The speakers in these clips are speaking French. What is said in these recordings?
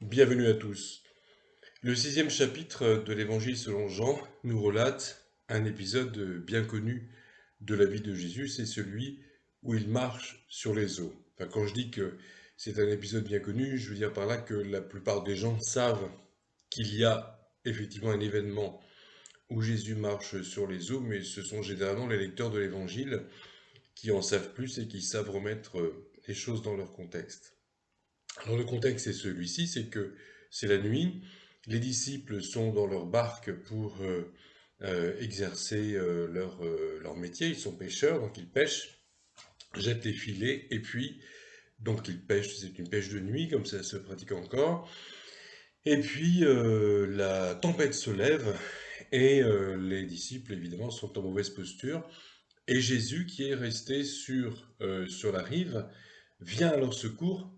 Bienvenue à tous. Le sixième chapitre de l'Évangile selon Jean nous relate un épisode bien connu de la vie de Jésus, c'est celui où il marche sur les eaux. Enfin, quand je dis que c'est un épisode bien connu, je veux dire par là que la plupart des gens savent qu'il y a effectivement un événement où Jésus marche sur les eaux, mais ce sont généralement les lecteurs de l'Évangile qui en savent plus et qui savent remettre les choses dans leur contexte. Alors le contexte est celui-ci, c'est que c'est la nuit, les disciples sont dans leur barque pour exercer leur métier, ils sont pêcheurs, donc ils pêchent, jettent les filets, et puis, donc ils pêchent, c'est une pêche de nuit, comme ça se pratique encore, et puis la tempête se lève, et les disciples, évidemment, sont en mauvaise posture, et Jésus, qui est resté sur la rive, vient à leur secours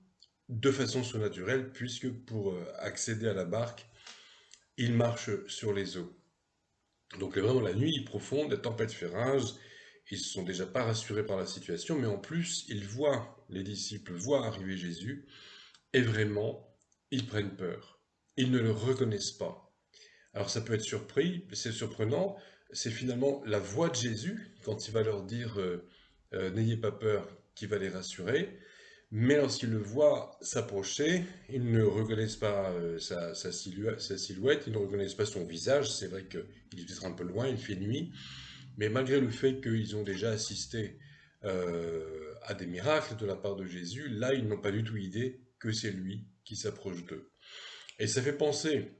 de façon surnaturelle, puisque pour accéder à la barque, il marche sur les eaux. Donc vraiment la nuit est profonde, la tempête fait rage, ils ne sont déjà pas rassurés par la situation, mais en plus, les disciples voient arriver Jésus, et vraiment, ils prennent peur. Ils ne le reconnaissent pas. Alors ça peut être c'est surprenant, c'est finalement la voix de Jésus, quand il va leur dire n'ayez pas peur, qui va les rassurer. Mais lorsqu'ils le voient s'approcher, ils ne reconnaissent pas sa silhouette, ils ne reconnaissent pas son visage. C'est vrai qu'il est peut-être un peu loin, il fait nuit, mais malgré le fait qu'ils ont déjà assisté à des miracles de la part de Jésus, là, ils n'ont pas du tout idée que c'est lui qui s'approche d'eux. Et ça fait penser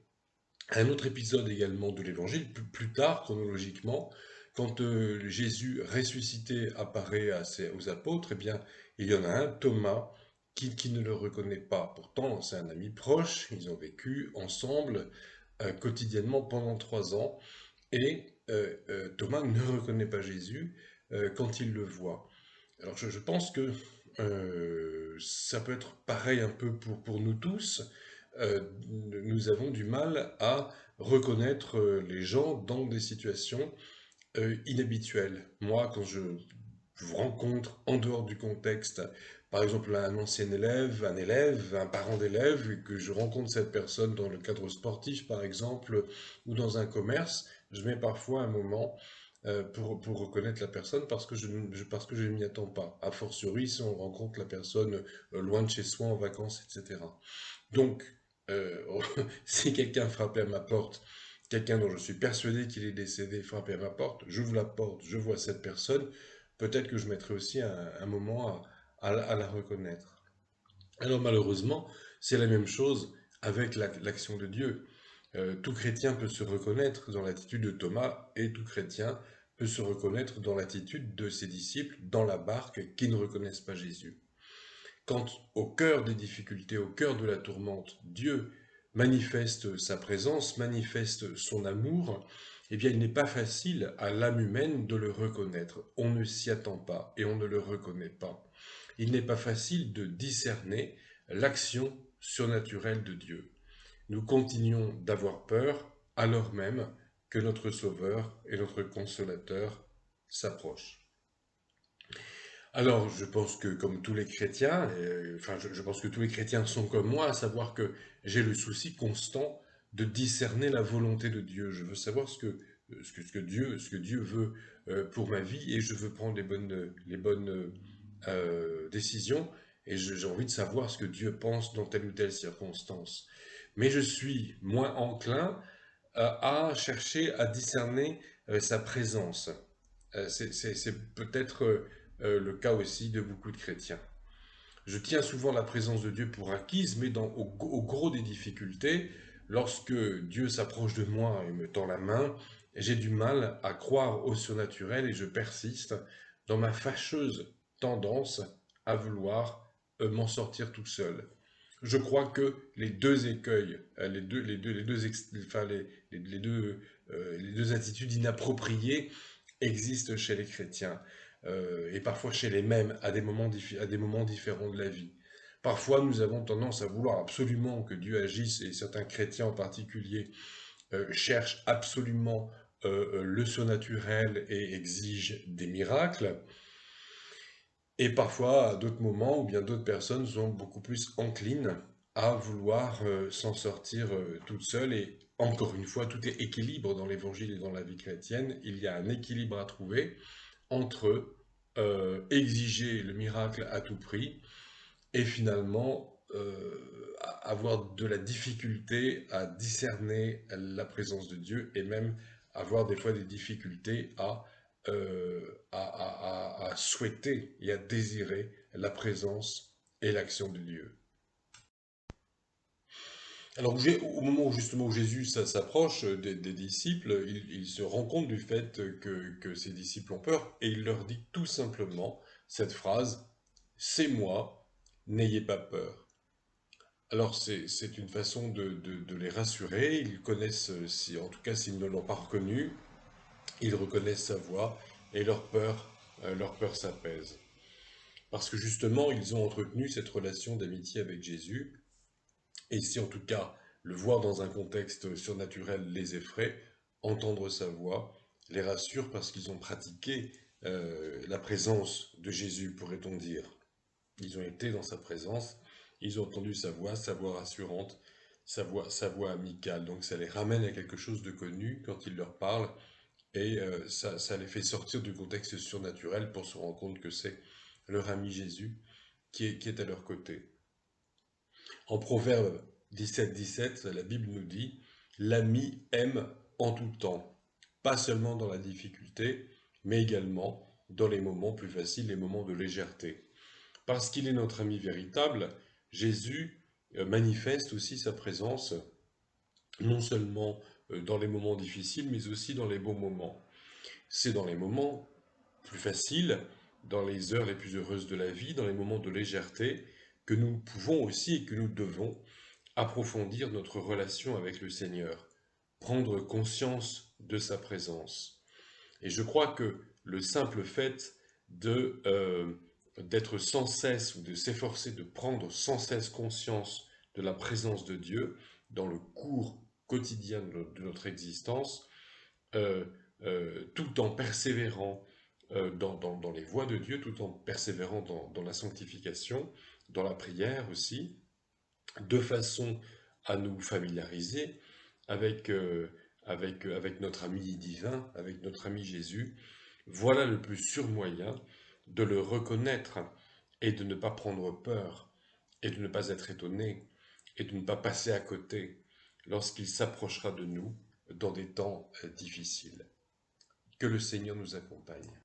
à un autre épisode également de l'Évangile, plus tard, chronologiquement, quand Jésus ressuscité apparaît aux apôtres, eh bien, il y en a un, Thomas, qui ne le reconnaît pas. Pourtant, c'est un ami proche, ils ont vécu ensemble quotidiennement pendant 3 ans, et Thomas ne reconnaît pas Jésus quand il le voit. Alors je pense que ça peut être pareil un peu pour nous tous. Nous avons du mal à reconnaître les gens dans des situations inhabituelles. Moi, quand je vous rencontre en dehors du contexte, par exemple un ancien élève, un élève, un parent d'élève, et que je rencontre cette personne dans le cadre sportif, par exemple, ou dans un commerce, je mets parfois un moment pour reconnaître la personne parce que je ne m'y attends pas. A fortiori, si on rencontre la personne loin de chez soi, en vacances, etc. Donc, euh, si quelqu'un frappait à ma porte, quelqu'un dont je suis persuadé qu'il est décédé frappait à ma porte, j'ouvre la porte, je vois cette personne, peut-être que je mettrai aussi un moment à la reconnaître. Alors malheureusement, c'est la même chose avec l'action de Dieu. Tout chrétien peut se reconnaître dans l'attitude de Thomas et tout chrétien peut se reconnaître dans l'attitude de ses disciples dans la barque qui ne reconnaissent pas Jésus. Quand au cœur des difficultés, au cœur de la tourmente, Dieu manifeste sa présence, manifeste son amour, eh bien il n'est pas facile à l'âme humaine de le reconnaître. On ne s'y attend pas et on ne le reconnaît pas. Il n'est pas facile de discerner l'action surnaturelle de Dieu. Nous continuons d'avoir peur alors même que notre Sauveur et notre Consolateur s'approchent. Alors, je pense que comme tous les chrétiens, enfin, je pense que tous les chrétiens sont comme moi, à savoir que j'ai le souci constant de discerner la volonté de Dieu. Je veux savoir ce que Dieu veut pour ma vie et je veux prendre les bonnes décisions et j'ai envie de savoir ce que Dieu pense dans telle ou telle circonstance. Mais je suis moins enclin à chercher à discerner sa présence. C'est peut-être le cas aussi de beaucoup de chrétiens. Je tiens souvent la présence de Dieu pour acquise, mais au gros des difficultés, lorsque Dieu s'approche de moi et me tend la main, j'ai du mal à croire au surnaturel et je persiste dans ma fâcheuse tendance à vouloir m'en sortir tout seul. Je crois que les deux écueils, les deux attitudes inappropriées existent chez les chrétiens et parfois chez les mêmes à des moments différents de la vie. Parfois, nous avons tendance à vouloir absolument que Dieu agisse, et certains chrétiens en particulier cherchent absolument le surnaturel et exigent des miracles. Et parfois, à d'autres moments, ou bien d'autres personnes sont beaucoup plus enclines à vouloir s'en sortir toute seule. Et encore une fois, tout est équilibre dans l'évangile et dans la vie chrétienne. Il y a un équilibre à trouver entre exiger le miracle à tout prix et finalement avoir de la difficulté à discerner la présence de Dieu et même avoir des fois des difficultés à souhaiter et à désirer la présence et l'action de Dieu. Alors, au moment où justement où Jésus s'approche des disciples, il se rend compte du fait que ses disciples ont peur et il leur dit tout simplement cette phrase, c'est moi, n'ayez pas peur. Alors c'est une façon de les rassurer, ils connaissent, si, en tout cas s'ils ne l'ont pas reconnu, ils reconnaissent sa voix et leur peur s'apaise. Parce que justement, ils ont entretenu cette relation d'amitié avec Jésus, et si en tout cas le voir dans un contexte surnaturel les effraie, entendre sa voix les rassure parce qu'ils ont pratiqué la présence de Jésus, pourrait-on dire. Ils ont été dans sa présence, ils ont entendu sa voix rassurante, sa voix amicale. Donc ça les ramène à quelque chose de connu quand il leur parle et ça les fait sortir du contexte surnaturel pour se rendre compte que c'est leur ami Jésus qui est à leur côté. En Proverbe 17, la Bible nous dit, l'ami aime en tout temps, pas seulement dans la difficulté, mais également dans les moments plus faciles, les moments de légèreté. Parce qu'il est notre ami véritable, Jésus manifeste aussi sa présence, non seulement dans les moments difficiles, mais aussi dans les bons moments. C'est dans les moments plus faciles, dans les heures les plus heureuses de la vie, dans les moments de légèreté, que nous pouvons aussi et que nous devons approfondir notre relation avec le Seigneur, prendre conscience de sa présence. Et je crois que le simple fait d'être sans cesse ou de s'efforcer de prendre sans cesse conscience de la présence de Dieu dans le cours quotidien de notre existence, euh, tout en persévérant dans les voies de Dieu, tout en persévérant dans la sanctification, dans la prière aussi, de façon à nous familiariser avec, avec notre ami divin, avec notre ami Jésus. Voilà le plus sûr moyen de le reconnaître et de ne pas prendre peur et de ne pas être étonné et de ne pas passer à côté lorsqu'il s'approchera de nous dans des temps difficiles. Que le Seigneur nous accompagne.